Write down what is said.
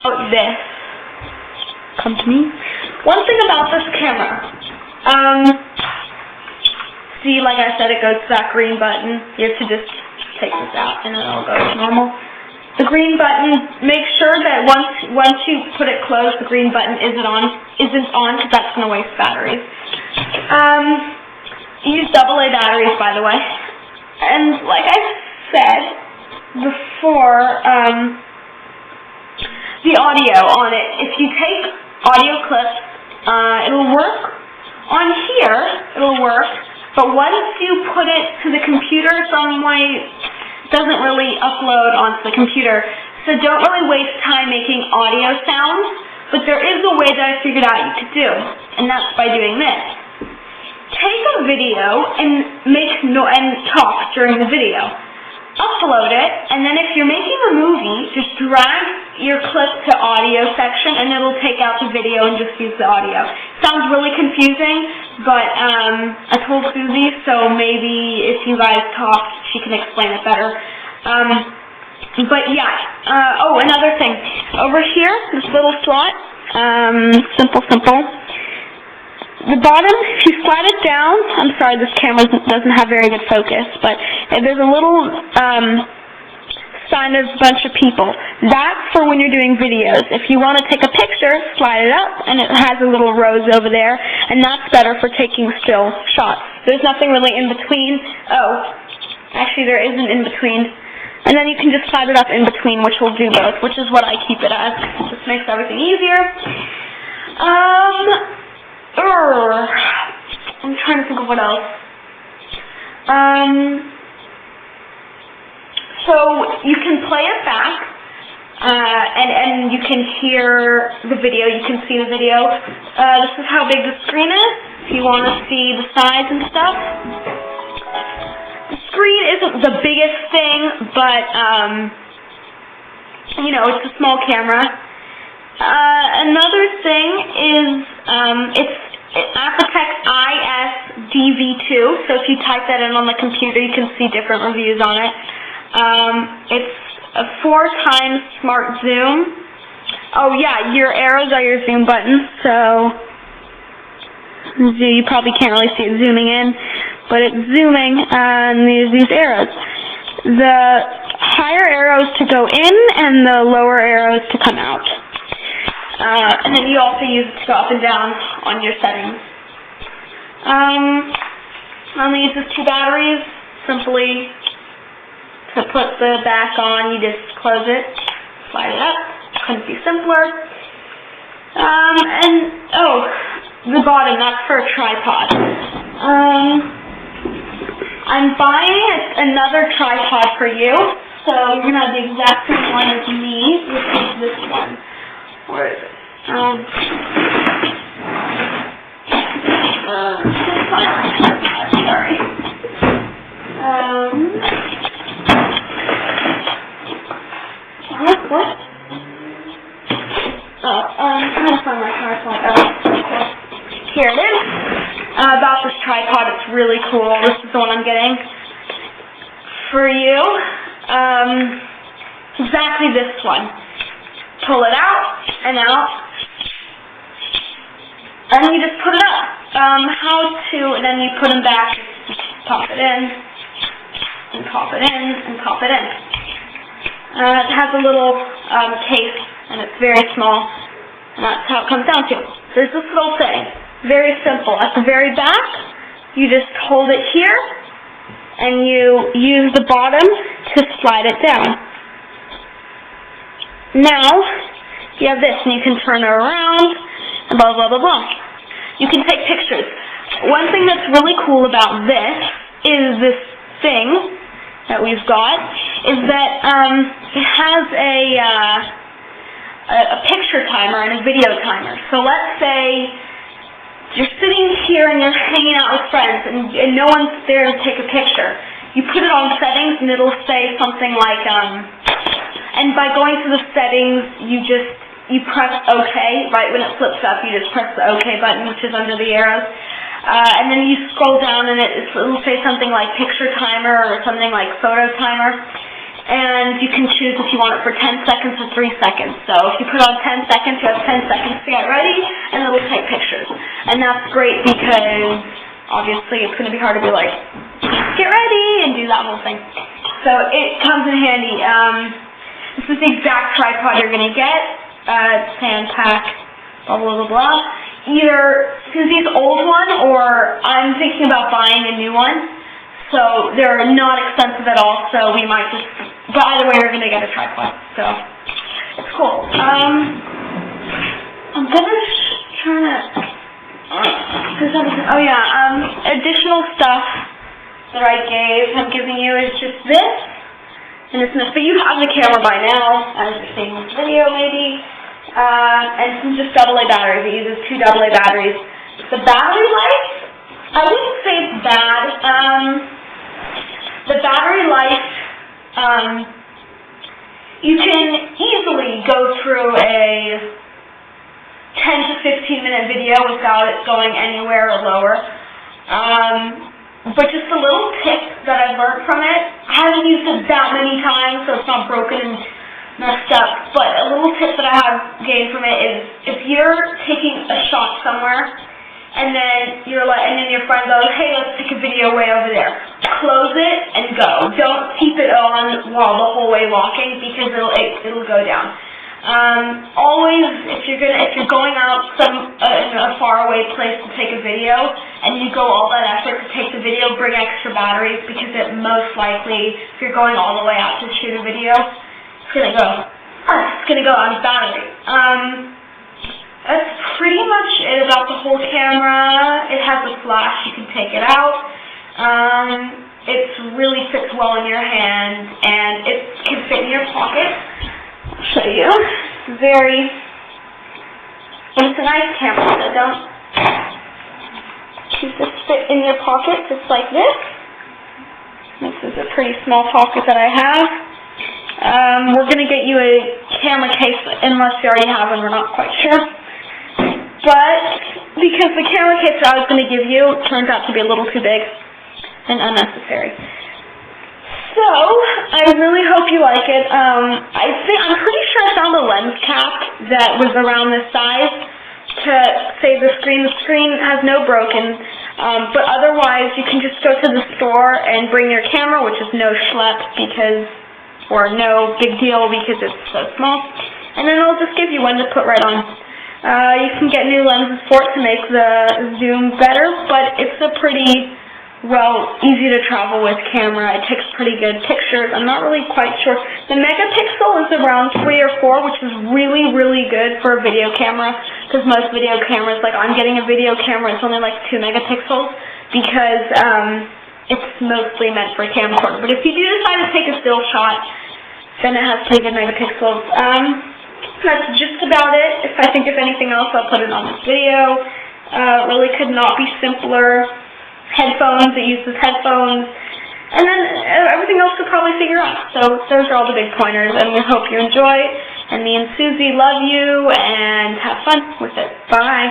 this. Come to me. One thing about this camera. See, like I said, it goes to that green button. You have to just take this out and it'll go to normal. The green button, make sure that once you put it closed, the green button isn't on, because that's going to waste batteries. Use AA batteries, by the way. And like I said before, the audio on it, if you take audio clips, it'll work on here, it'll work, but once you put it to the computer, some way it doesn't really upload onto the computer. So don't really waste time making audio sounds, but there is a way that I figured out you could do, and that's by doing this. Take a video and talk during the video. Upload it, and then if you're making a movie, just drag your clip to audio section, and it'll take out the video and just use the audio. Sounds really confusing, but I told Susie, so maybe if you guys talk, she can explain it better. But yeah. Oh, another thing. Over here, this little slot. Simple. The bottom, if you slide it down, I'm sorry this camera doesn't have very good focus, but there's a little sign of a bunch of people. That's for when you're doing videos. If you want to take a picture, slide it up, and it has a little rose over there, and that's better for taking still shots. There's nothing really in between. Oh, actually there isn't in between. And then you can just slide it up in between, which will do both, which is what I keep it as. It just makes everything easier. I'm trying to think of what else. So you can play it back, and you can hear the video, you can see the video. This is how big the screen is, if you want to see the size and stuff. The screen isn't the biggest thing, but, you know, it's a small camera. Another thing is, it's Aiptek ISDV2, so if you type that in on the computer, you can see different reviews on it. It's a 4x smart zoom. Oh yeah, your arrows are your zoom buttons, so you probably can't really see it zooming in, but it's zooming, and these arrows. The higher arrows to go in, and the lower arrows to come out. And then you also use it to go up and down on your settings. Only uses 2 batteries. Simply, to put the back on, you just close it, slide it up. Couldn't be simpler. And, oh, the bottom, that's for a tripod. I'm buying another tripod for you, so you're going to have the exact same one as me, which is this one. Where is it? Sorry. What? I'm trying to find my tripod. Here it is. About this tripod, it's really cool. This is the one I'm getting for you. Exactly this one. Pull it out and out, and you just put it up. And then you put them back, just pop it in, and pop it in, and pop it in. It has a little case, and it's very small, and that's how it comes down to. There's this little thing, very simple. At the very back, you just hold it here, and you use the bottom to slide it down. Now, you have this, and you can turn it around, and blah, blah, blah, blah. You can take pictures. One thing that's really cool about this is this thing that we've got, is that it has a picture timer and a video timer. So let's say you're sitting here and you're hanging out with friends, and no one's there to take a picture. You put it on settings, and it'll say something like, and by going to the settings, you press OK. Right when it flips up, you just press the OK button, which is under the arrows. And then you scroll down, and it'll say something like picture timer or something like photo timer. and you can choose if you want it for 10 seconds or 3 seconds. So if you put on 10 seconds, you have 10 seconds to get ready, and it'll take pictures. And that's great because obviously it's going to be hard to be like, get ready, and do that whole thing. So it comes in handy. This is the exact tripod you're going to get. Aiptek, blah, blah, blah, blah. Either Susie's old one, or I'm thinking about buying a new one. So they're not expensive at all, so we might just, but either way, you're going to get a tripod. So it's cool. I'm going to try to, additional stuff that I'm giving you is just this, and this, but you have the camera by now, as you're seeing this video maybe, and some just AA batteries. It uses 2 AA batteries. The battery life, I wouldn't say it's bad. The battery life, you can easily go through a 10 to 15 minute video without it going anywhere lower. But just a little tip that I've learned from it, I haven't used it that many times, so it's not broken and messed up, but a little tip that I have gained from it is if you're taking a shot somewhere, and then your friend goes, hey, let's take a video way over there. Close it and go. Don't keep it on while the whole way walking, because it'll go down. Always, if you're going out in a faraway place to take a video, and you go all that effort to take the video, bring extra batteries, because it most likely, if you're going all the way out to shoot a video, it's gonna go out of battery. That's pretty much it about the whole camera. It has a flash, you can take it out. It really fits well in your hand, and it can fit in your pocket. I'll show you. It's a nice camera, so don't choose to fit in your pocket just like this. This is a pretty small pocket that I have. We're going to get you a camera case, unless you already have one, we're not quite sure. But because the camera case that I was going to give you turned out to be a little too big and unnecessary. So, I really hope you like it. I'm pretty sure I found a lens cap that was around this size to save the screen. The screen has no broken, but otherwise you can just go to the store and bring your camera, which is no schlep or no big deal because it's so small, and then it'll just give you one to put right on. You can get new lenses for it to make the zoom better, but it's a pretty easy to travel with camera. It takes pretty good pictures. I'm not really quite sure. The megapixel is around 3 or 4, which is really, really good for a video camera, because most video cameras, like I'm getting a video camera, it's only like 2 megapixels, because it's mostly meant for a camcorder. But if you do decide to take a still shot, then it has pretty good megapixels. That's just about it. If I think of anything else, I'll put it on this video. It really could not be simpler. Headphones, it uses headphones, and then everything else you'll probably figure out. So those are all the big pointers, and we hope you enjoy, and me and Susie love you, and have fun with it. Bye.